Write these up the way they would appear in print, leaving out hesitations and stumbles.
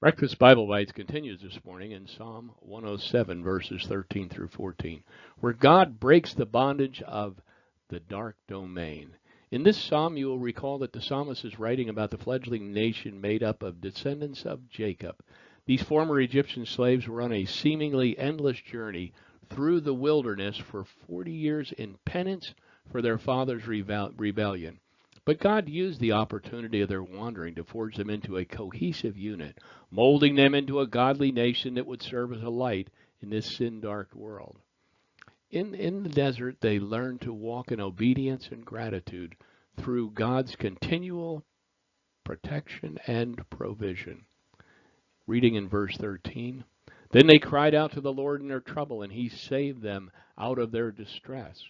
Breakfast Bible Bites continues this morning in Psalm 107, verses 13 through 14, where God breaks the bondage of the dark domain. In this psalm, you will recall that the psalmist is writing about the fledgling nation made up of descendants of Jacob. These former Egyptian slaves were on a seemingly endless journey through the wilderness for 40 years in penance for their father's rebellion. But God used the opportunity of their wandering to forge them into a cohesive unit, molding them into a godly nation that would serve as a light in this sin-dark world. In the desert, they learned to walk in obedience and gratitude through God's continual protection and provision. Reading in verse 13, then they cried out to the Lord in their trouble, and he saved them out of their distress.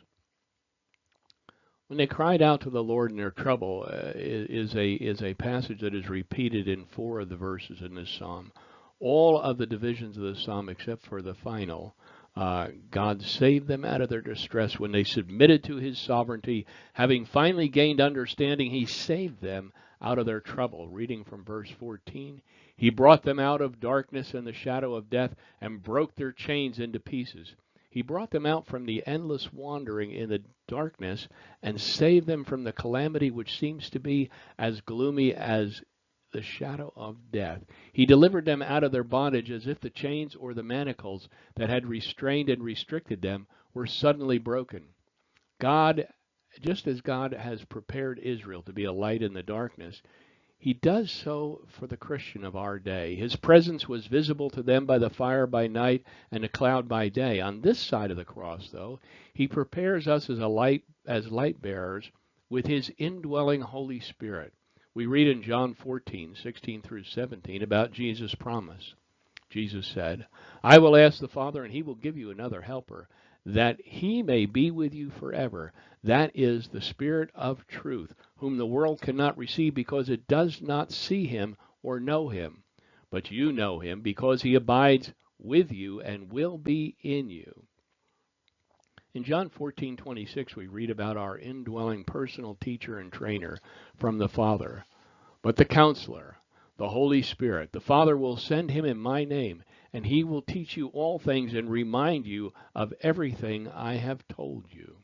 When they cried out to the Lord in their trouble is a passage that is repeated in 4 of the verses in this psalm. All of the divisions of the psalm, except for the final, God saved them out of their distress when they submitted to his sovereignty. Having finally gained understanding, he saved them out of their trouble. Reading from verse 14, he brought them out of darkness and the shadow of death and broke their chains into pieces. He brought them out from the endless wandering in the darkness and saved them from the calamity which seems to be as gloomy as the shadow of death. He delivered them out of their bondage as if the chains or the manacles that had restrained and restricted them were suddenly broken. God, just as God has prepared Israel to be a light in the darkness, he does so for the Christian of our day. His presence was visible to them by the fire by night and the cloud by day. On this side of the cross, though, he prepares us as light bearers with his indwelling Holy Spirit. We read in John 14:16 through 17 about Jesus' promise. Jesus said, I will ask the Father, and he will give you another helper, that he may be with you forever. That is the Spirit of truth, whom the world cannot receive because it does not see him or know him. But you know him because he abides with you and will be in you. In John 14:26, we read about our indwelling personal teacher and trainer from the Father. But the Counselor, the Holy Spirit, the Father will send him in my name, and he will teach you all things and remind you of everything I have told you.